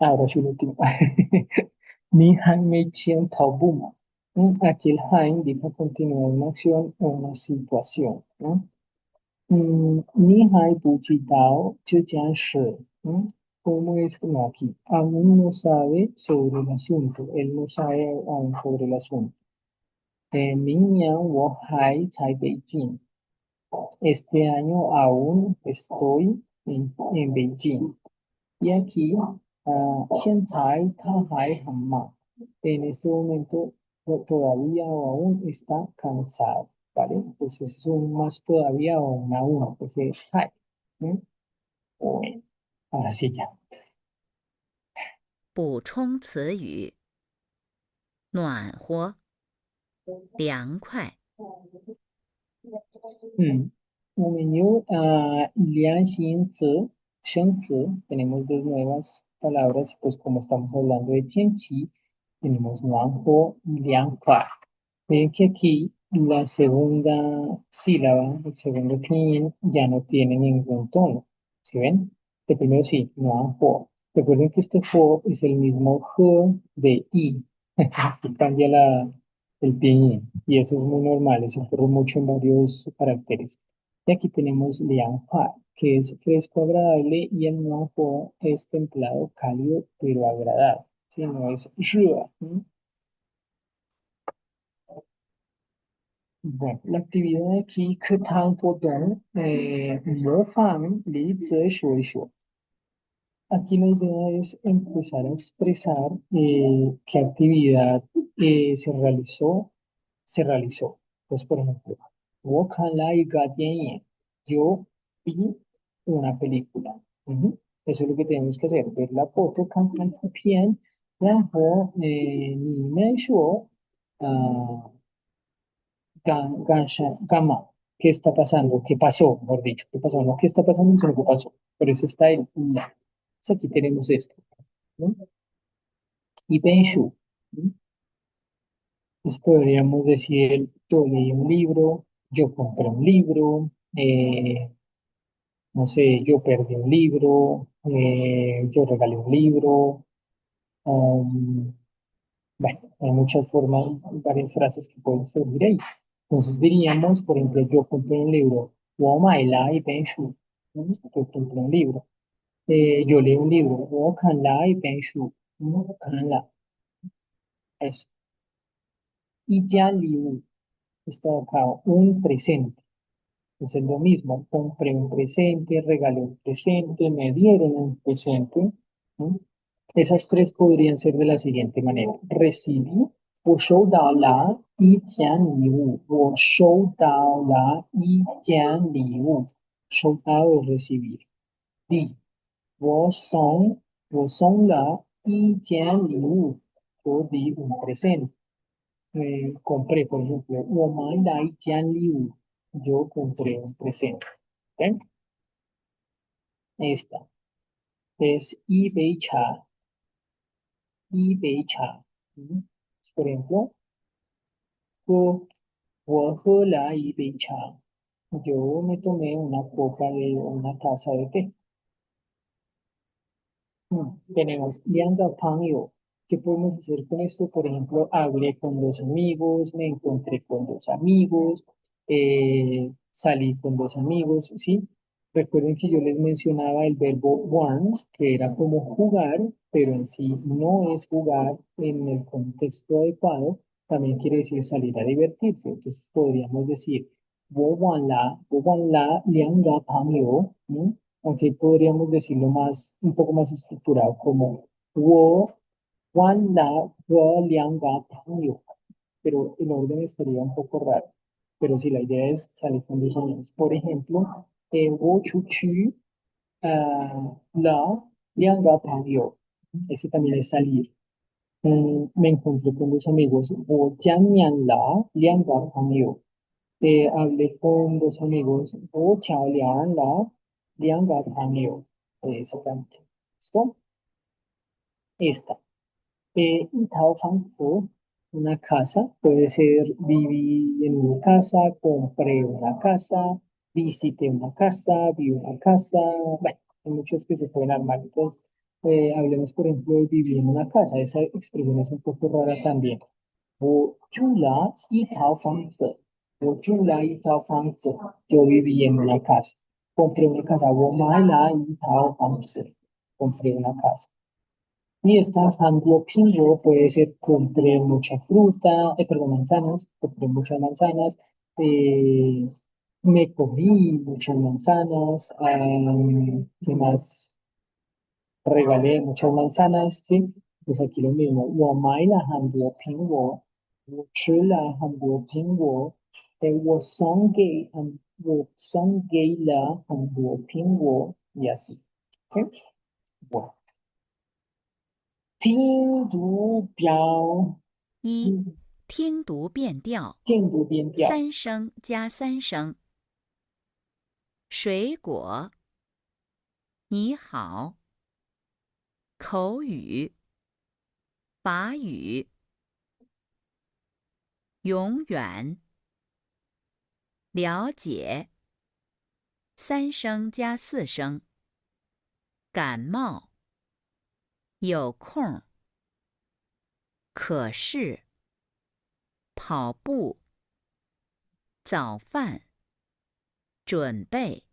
Ahora sí lo último. Ni han me chien tao buma. Aquí el Hai indica continuar una acción o una situación, ¿no? 你还不知道这件事. ¿Cómo es no, aquí? Aún no sabe sobre el asunto. Él no sabe aún sobre el asunto. 明年我还在北京. Este año aún estoy en Beijing. Y aquí, 现在他还很忙. En este momento todavía o aún está cansado, ¿vale? Entonces es un más todavía o un aún, pues es hay. Bueno, ahora sí ya. 补充词语：暖和、凉快、tenemos dos nuevas palabras, pues como estamos hablando de Tianqi, tenemos Nuanjo y Lianhua. Ven que aquí la segunda sílaba, el segundo pinyin, ya no tiene ningún tono. ¿Sí ven? El primero sí, Nuanjo. Recuerden que este Ho es el mismo He de I. Que cambia el pinyin. Y eso es muy normal, eso ocurre mucho en varios caracteres. Y aquí tenemos Lianhua, que es fresco, agradable, y el Nuanjo es templado, cálido, pero agradable. Si no es Rua. Bueno, la actividad de aquí, ¿qué tal podón? Fan, li, shuo. Aquí la idea es empezar a expresar qué actividad se realizó. Pues, por ejemplo, 我看了一个电影. Yo vi una película. Eso es lo que tenemos que hacer, ver la foto, 看看图片, 然后你们说, Gama, ¿qué está pasando? ¿Qué pasó? Mejor dicho, ¿qué pasó? No, ¿qué está pasando? Sino ¿qué pasó? Por eso está el la. Entonces aquí tenemos esto, ¿no? Y Benshu. ¿No? Entonces podríamos decir, yo leí un libro, yo compré un libro, no sé, yo perdí un libro, yo regalé un libro. um, Bueno, hay muchas formas, varias frases que pueden servir ahí. Entonces diríamos, por ejemplo, yo compré un libro, 我买了一本书. ¿No? Yo compré un libro. Yo leí un libro, 我看了一本书. ¿No? 看了. Eso. Y ya liu está acá, un presente. Entonces lo mismo, compré un presente, regalé un presente, me dieron un presente. ¿No? Esas tres podrían ser de la siguiente manera. Recibí, 我收到了一件礼物. 我收到了一件礼物. 收到 es recibir. Di, 我送了一件礼物. Yo di un presente. Compré, por ejemplo, 我买了一件礼物. Yo compré un presente. ¿Ok? Esta es 一杯茶. 一杯茶. Por ejemplo, 我喝了一杯茶. Yo me tomé una copa de una taza de té. Tenemos Lianga Pangyo. ¿Qué podemos hacer con esto? Por ejemplo, hablé con dos amigos, me encontré con dos amigos, salí con dos amigos, ¿sí? Recuerden que yo les mencionaba el verbo warn, que era como jugar, pero en sí no es jugar en el contexto adecuado, también quiere decir salir a divertirse. Entonces podríamos decir, 我玩了两个朋友, aunque podríamos decirlo más, un poco más estructurado, como 我玩了两个朋友, pero el orden estaría un poco raro. Pero si la idea es salir con dos amigos. Por ejemplo, 我出去了两个朋友. Ese también es salir. Me encontré con dos amigos. 我见面了两个朋友. Hablé con dos amigos. 我交了两个朋友. Exactamente. ¿Listo? Esta. Y Tao Fang Fu, una casa, puede ser viví en una casa, compré una casa, visité una casa, vi una casa, bueno, hay muchos que se pueden armar. Entonces, hablemos, por ejemplo, de vivir en una casa. Esa expresión es un poco rara también. 我住了一套房子，我住了一套房子，yo viví en una casa. Compré una casa, 我买了一套房子，compré una casa. Y esta handlo puede ser compré mucha fruta, perdón, manzanas, compré muchas manzanas, eh, me comí muchas manzanas, ¿qué más? Regalé muchas manzanas, ¿sí? Pues aquí lo mismo. 我买了很多苹果，我吃了很多苹果，我送给了很多苹果y así. ¿Ok? Bueno. 听读表，一、听读变调，听读变调。三声加三声。水果，你好。口语，法语。永远，了解。三声加四声。感冒，有空。可是，跑步。早饭，准备。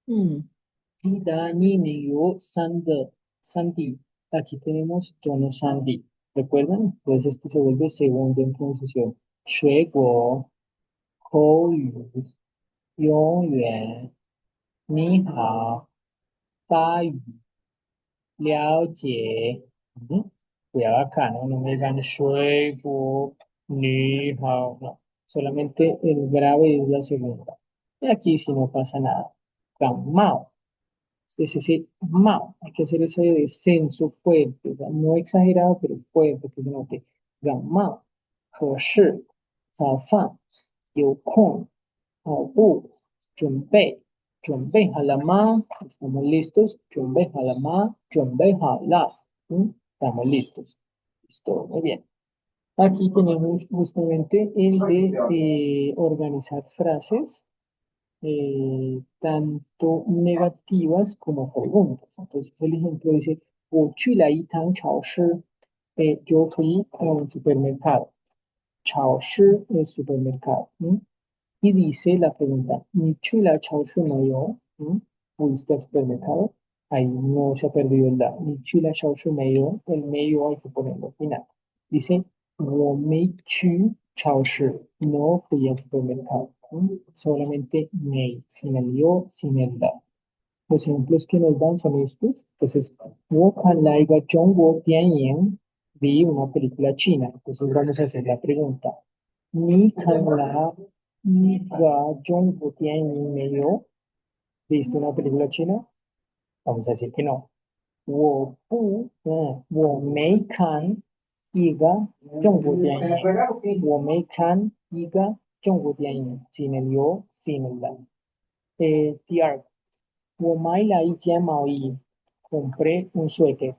Vida, niño, Sandy. Aquí tenemos tono Sandy. ¿Recuerdan? Entonces este se vuelve segundo en pronunciación. 水果，口语，永远，你好，法语，了解。Cuidado acá, ¿no? No me digan 水果，你好, no. Solamente el grave es la segunda. Y aquí sí no pasa nada. Gamao. Ese mao. Hay que hacer ese descenso fuerte. O sea, no exagerado, pero fuerte, que se note. Gamao. 可是，早饭，有空，跑步，准备，准备好了吗? Estamos listos. 准备好了吗? 准备好了. Estamos listos. Listo, muy bien. Aquí tenemos justamente el de organizar frases, tanto negativas como preguntas. Entonces el ejemplo dice, 我去了一趟超市. Yo fui a un supermercado. 超市es supermercado. Y dice la pregunta, 你去了超市没有? ¿Fuiste al supermercado? Ahí no se ha perdido el la. 你去了超市没有? El medio hay que ponerlo al final. Dice, 我没去超市, no fui al supermercado. Solamente me, sin el yo, sin el la. Los ejemplos que nos dan son estos. Entonces, 我看了一个中国电影, vi una película china. Entonces vamos a hacer la pregunta. 你看了一个中国电影没有? ¿Viste una película china? Vamos a decir que no. 我没看一个中国电影。我没看一个中国电影. Sin el yo, sin el la. 第二个, 我买了一件毛衣. Compré un suéter.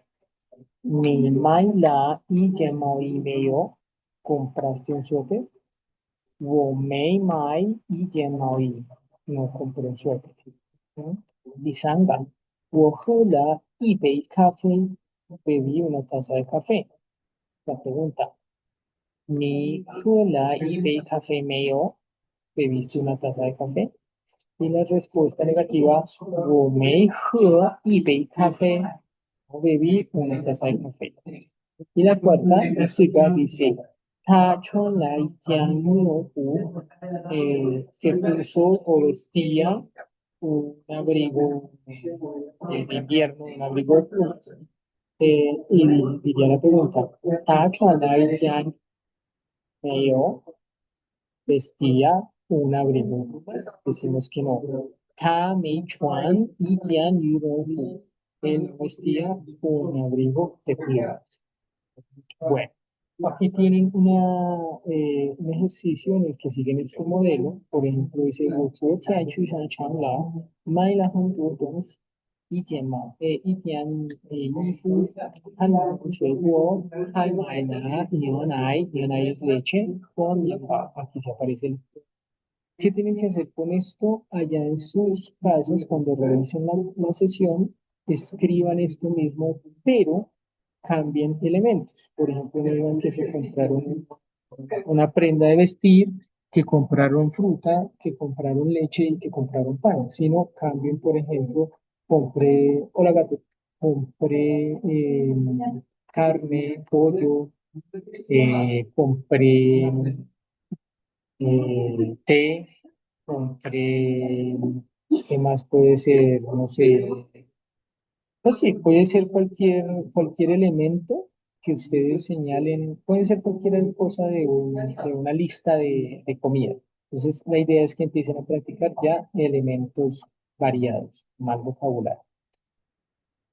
你买了一件毛衣没有? ¿Compraste un suéter? 我没买一件毛衣. No compré un suéter. 第三个, 我喝了一杯咖啡. Bebí una taza de café. La pregunta, 你喝了一杯咖啡没有? ¿Bebiste una taza de café? Y la respuesta negativa, 我没喝一杯咖啡. No bebí una taza de café. Y la cuarta, la chica dice, 她穿了一件羽绒服, se puso o vestía un abrigo de invierno, un abrigo y diría la pregunta, 她穿了一件没有 vestía un abrigo. Decimos que no. 她没穿一件羽绒服. Él vestía un abrigo de piel. Bueno, aquí tienen un ejercicio en el que siguen este modelo. Por ejemplo, dice, 我昨天去商场了，买了很多东西，一件衣服，很多水果，还买了牛奶，牛奶 es leche, con miel. Aquí se aparece el. ¿Qué tienen que hacer con esto? Allá en sus casos, cuando realicen la sesión, escriban esto mismo, pero cambien elementos. Por ejemplo, no digan que se compraron una prenda de vestir, que compraron fruta, que compraron leche y que compraron pan, sino cambien, por ejemplo, compré, hola gato, compré carne, pollo, compré té, compré, ¿qué más puede ser? No sé, pues sí, puede ser cualquier elemento que ustedes señalen, puede ser cualquier cosa de una lista de comida. Entonces, la idea es que empiecen a practicar ya elementos variados, más vocabulario.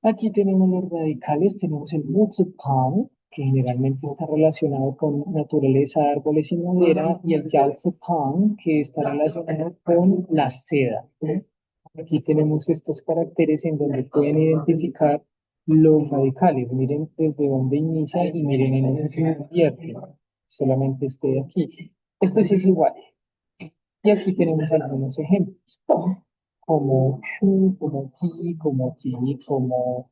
Aquí tenemos los radicales, tenemos el Mutzepan, que generalmente está relacionado con naturaleza, árboles y madera, y el Yautzepan, que está relacionado con la seda. ¿Sí? Aquí tenemos estos caracteres en donde pueden identificar los radicales. Miren desde dónde inicia y miren en dónde se convierte. Solamente este aquí. Este sí es igual. Y aquí tenemos algunos ejemplos, como shu, como ti, como ti, como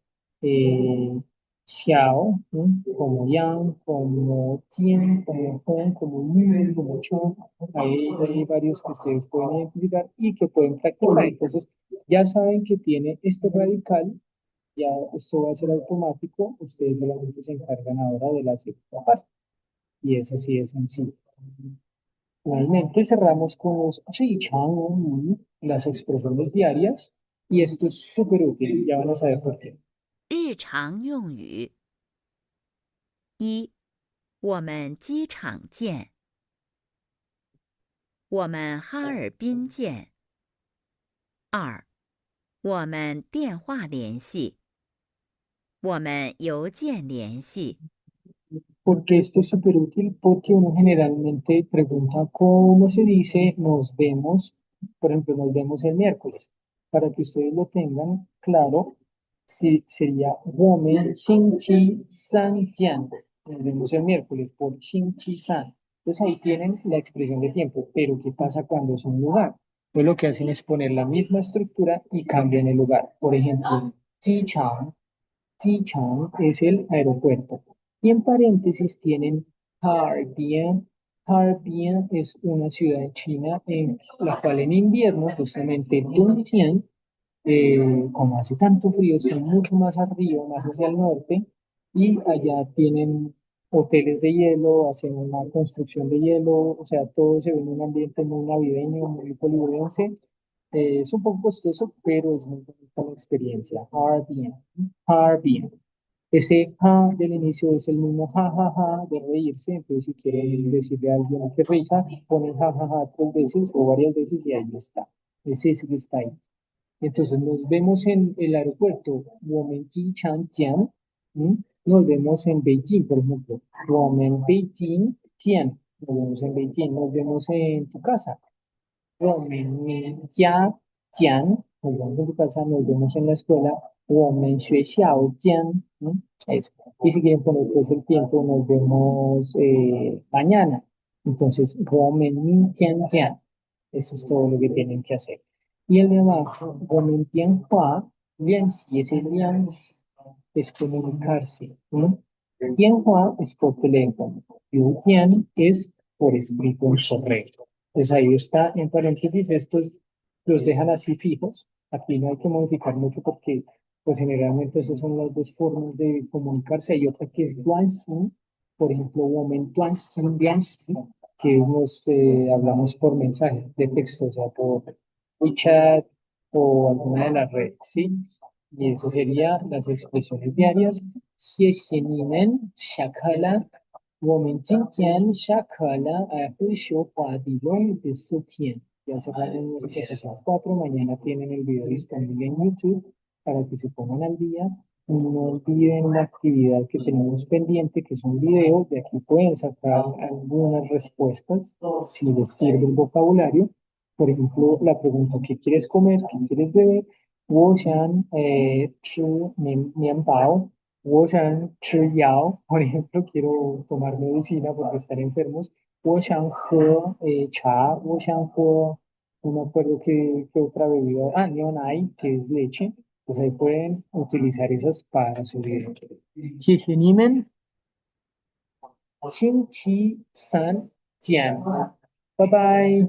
xiao, ¿no? Como yang, como tien, como hong, como mu, como chun. Hay varios que ustedes pueden identificar y que pueden practicar. Entonces, ya saben que tiene este radical, ya esto va a ser automático, ustedes solamente se encargan ahora de la segunda parte. Y eso sí es sencillo. Finalmente cerramos con los Chang, las expresiones diarias, y esto es súper útil, ya van a saber por qué. 日常用语：一，我们机场见；我们哈尔滨见；二，我们电话联系；我们邮件联系；Porque esto es súper útil porque uno generalmente pregunta cómo se dice nos vemos, por ejemplo, nos vemos el miércoles. Para que ustedes lo tengan claro, sería Women Chi San Jian. Nos vemos el miércoles por Chi San. Entonces ahí tienen la expresión de tiempo, pero ¿qué pasa cuando es un lugar? Pues lo que hacen es poner la misma estructura y cambian el lugar. Por ejemplo, Jichang, Jichang es el aeropuerto. Y en paréntesis tienen Harbin. Harbin es una ciudad en China en la cual en invierno, justamente Dongtian, como hace tanto frío, está mucho más arriba, más hacia el norte, y allá tienen hoteles de hielo, hacen una construcción de hielo, o sea, todo se ve en un ambiente muy navideño, muy hollywoodense. Es un poco costoso, pero es muy bonita la experiencia. Harbin, Harbin. Ese ja del inicio es el mismo ja, ja, ja de reírse. Entonces, si quieren decirle a alguien que risa, ponen ja, ja, ja 3 veces o varias veces y ahí está. Ese es el que está ahí. Entonces, nos vemos en el aeropuerto, Womenji Changjiang. ¿M? Nos vemos en Beijing, por ejemplo. Women Beijing Jian. Nos vemos en Beijing. Nos vemos en tu casa. 我们家见, nos vemos en tu casa, nos vemos en la escuela, 我们学校见, ¿no? Eso. Y si quieren poner pues el tiempo, nos vemos mañana. Entonces, 我们明天见. Eso es todo lo que tienen que hacer. Y el de abajo, 我们电话, lianxi, ese lianxi es comunicarse, ¿no? 电话 es por teléfono, 邮件 es por escrito en correo. Pues ahí está, en paréntesis, estos los dejan así fijos. Aquí no hay que modificar mucho porque, pues generalmente esas son las dos formas de comunicarse. Hay otra que es Duanxin, por ejemplo, Woman Duanxin, Duanxin, que nos hablamos por mensaje de texto, o sea, por WeChat o alguna de las redes, ¿sí? Y eso sería las expresiones diarias. 谢谢你们，下课了。我们今天下课了，会说话的用的4天. Ya cerramos nuestra sesión 4. Mañana tienen el video disponible en YouTube para que se pongan al día. No olviden la actividad que tenemos pendiente, que es un video. De aquí pueden sacar algunas respuestas si les sirve el vocabulario. Por ejemplo, la pregunta: ¿qué quieres comer? ¿Qué quieres beber? 我想吃面包. 我想吃药, por ejemplo, quiero tomar medicina porque estar enfermos. 我想喝 茶, 我想喝, no me acuerdo qué otra bebida. Ah, neonai, que es leche. Pues ahí pueden utilizar esas para subir. Shishinimen, Shin Chi San Jian. Bye bye.